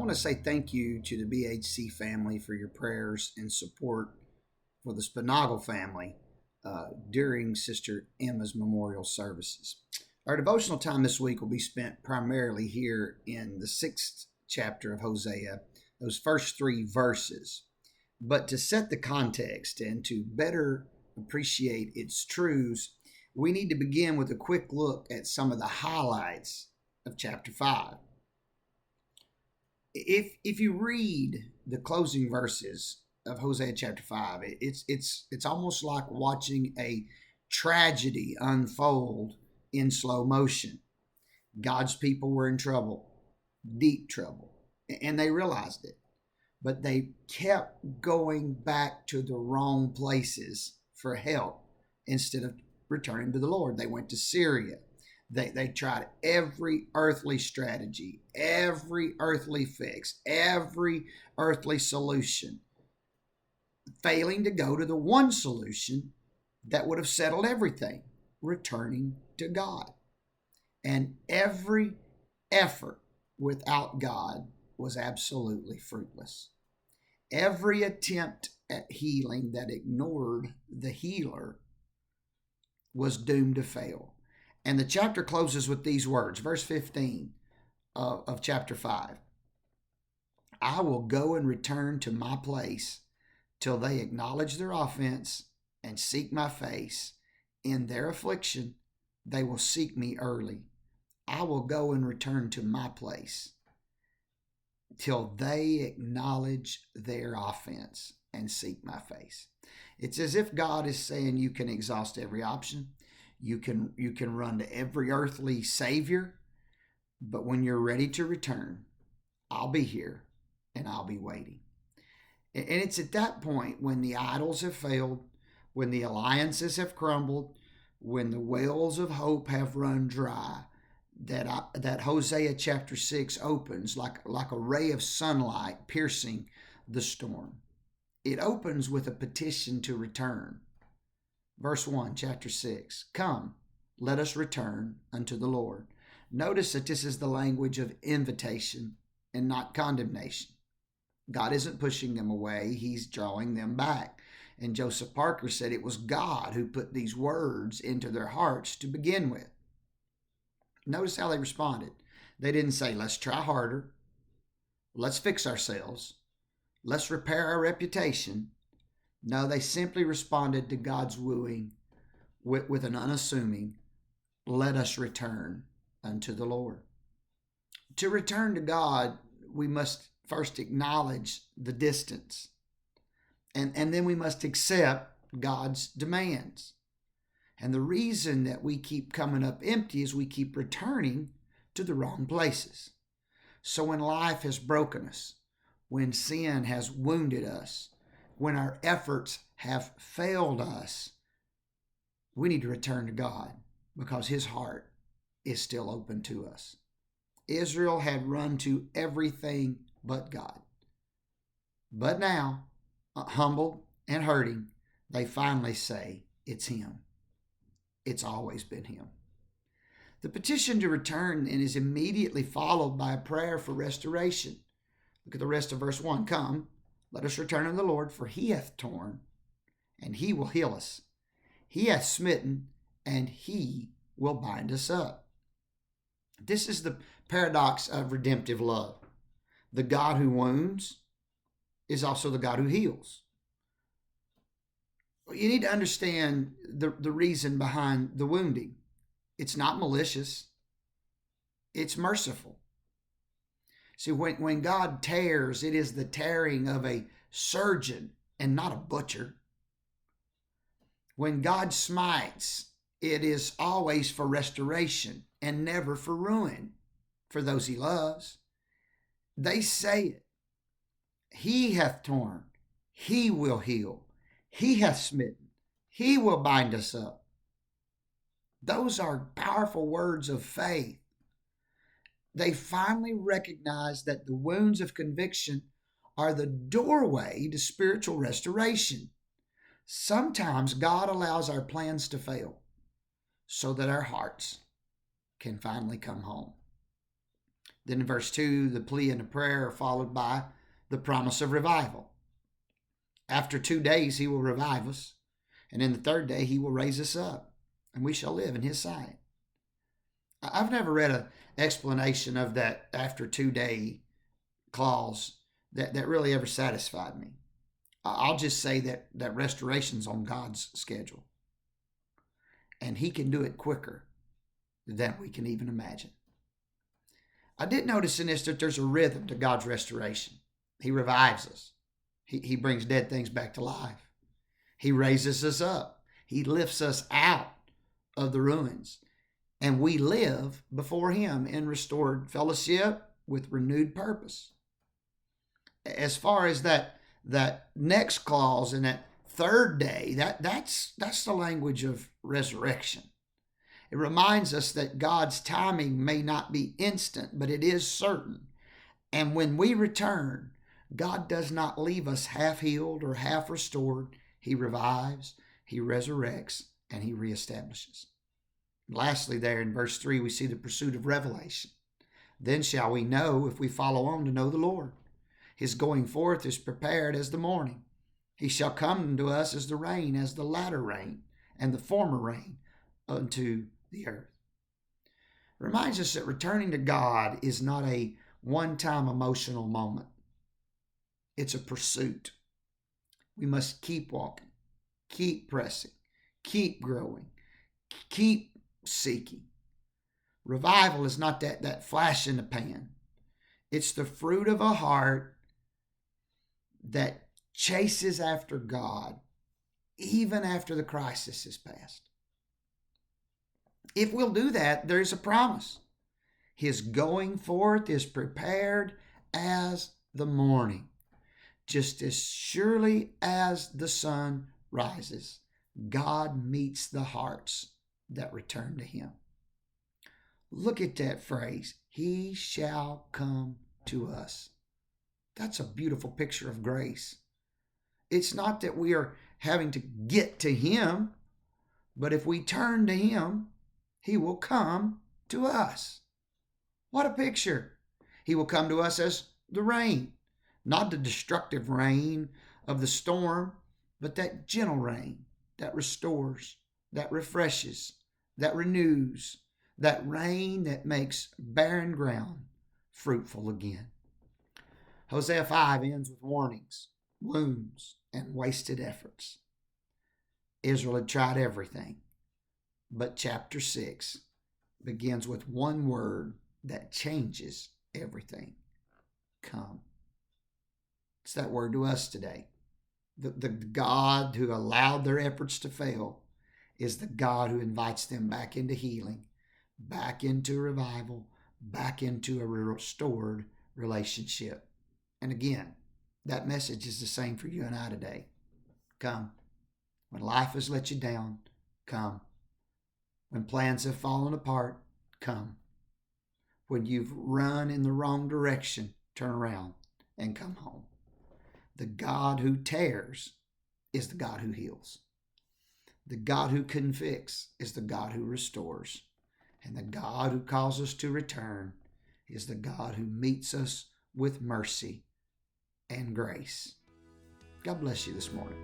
want to say thank you to the BHC family for your prayers and support for the Spinagle family during Sister Emma's memorial services. Our devotional time this week will be spent primarily here in the 6th chapter of Hosea, those first 3 verses. But to set the context and to better appreciate its truths, we need to begin with a quick look at some of the highlights of chapter 5. If you read the closing verses of Hosea chapter 5, it's almost like watching a tragedy unfold in slow motion. God's people were in trouble, deep trouble, and they realized it. But they kept going back to the wrong places for help instead of returning to the Lord. They went to Syria. They tried every earthly strategy, every earthly fix, every earthly solution, failing to go to the one solution that would have settled everything, returning to God. And every effort without God was absolutely fruitless. Every attempt at healing that ignored the healer was doomed to fail. And the chapter closes with these words, verse 15 of chapter 5. I will go and return to my place till they acknowledge their offense and seek my face. In their affliction, they will seek me early. I will go and return to my place till they acknowledge their offense and seek my face. It's as if God is saying you can exhaust every option. You can run to every earthly savior, but when you're ready to return, I'll be here and I'll be waiting. And it's at that point when the idols have failed, when the alliances have crumbled, when the wells of hope have run dry, that Hosea chapter 6 opens like a ray of sunlight piercing the storm. It opens with a petition to return. Verse 1, chapter 6, come, let us return unto the Lord. Notice that this is the language of invitation and not condemnation. God isn't pushing them away, he's drawing them back. And Joseph Parker said it was God who put these words into their hearts to begin with. Notice how they responded. They didn't say, let's try harder, let's fix ourselves, let's repair our reputation. No, they simply responded to God's wooing with an unassuming, let us return unto the Lord. To return to God, we must first acknowledge the distance, and then we must accept God's demands. And the reason that we keep coming up empty is we keep returning to the wrong places. So when life has broken us, when sin has wounded us, when our efforts have failed us, we need to return to God because his heart is still open to us. Israel had run to everything but God. But now, humbled and hurting, they finally say, it's him. It's always been him. The petition to return then is immediately followed by a prayer for restoration. Look at the rest of verse 1. Come, let us return unto the Lord, for he hath torn, and he will heal us. He hath smitten, and he will bind us up. This is the paradox of redemptive love. The God who wounds is also the God who heals. You need to understand the reason behind the wounding. It's not malicious. It's merciful. See, when God tears, it is the tearing of a surgeon and not a butcher. When God smites, it is always for restoration and never for ruin for those he loves. They say it. He hath torn. He will heal. He hath smitten. He will bind us up. Those are powerful words of faith. They finally recognize that the wounds of conviction are the doorway to spiritual restoration. Sometimes God allows our plans to fail so that our hearts can finally come home. Then in verse 2, the plea and the prayer are followed by the promise of revival. After 2 days, he will revive us. And in the third day, he will raise us up, and we shall live in his sight. I've never read an explanation of that after 2 day clause that really ever satisfied me. I'll just say that restoration's on God's schedule. And he can do it quicker than we can even imagine. I did notice in this that there's a rhythm to God's restoration. He revives us. He brings dead things back to life. He raises us up. He lifts us out of the ruins. And we live before him in restored fellowship with renewed purpose. As far as that next clause in that third day, that's the language of resurrection. It reminds us that God's timing may not be instant, but it is certain. And when we return, God does not leave us half healed or half restored. He revives, he resurrects, and he reestablishes. Lastly, there in verse 3, we see the pursuit of revelation. Then shall we know, if we follow on, to know the Lord. His going forth is prepared as the morning. He shall come to us as the rain, as the latter rain, and the former rain unto the earth. Reminds us that returning to God is not a one-time emotional moment. It's a pursuit. We must keep walking, keep pressing, keep growing, keep seeking. Revival is not that flash in the pan. It's the fruit of a heart that chases after God even after the crisis is past. If we'll do that, there's a promise. His going forth is prepared as the morning. Just as surely as the sun rises, God meets the hearts that return to him. Look at that phrase, he shall come to us. That's a beautiful picture of grace. It's not that we are having to get to him, but if we turn to him, he will come to us. What a picture. He will come to us as the rain, not the destructive rain of the storm, but that gentle rain that restores, that refreshes, that renews, that rain that makes barren ground fruitful again. Hosea 5 ends with warnings, wounds, and wasted efforts. Israel had tried everything, but chapter 6 begins with one word that changes everything. Come. It's that word to us today. The God who allowed their efforts to fail is the God who invites them back into healing, back into revival, back into a restored relationship. And again, that message is the same for you and I today. Come. When life has let you down, come. When plans have fallen apart, come. When you've run in the wrong direction, turn around and come home. The God who tears is the God who heals. The God who convicts is the God who restores. And the God who calls us to return is the God who meets us with mercy and grace. God bless you this morning.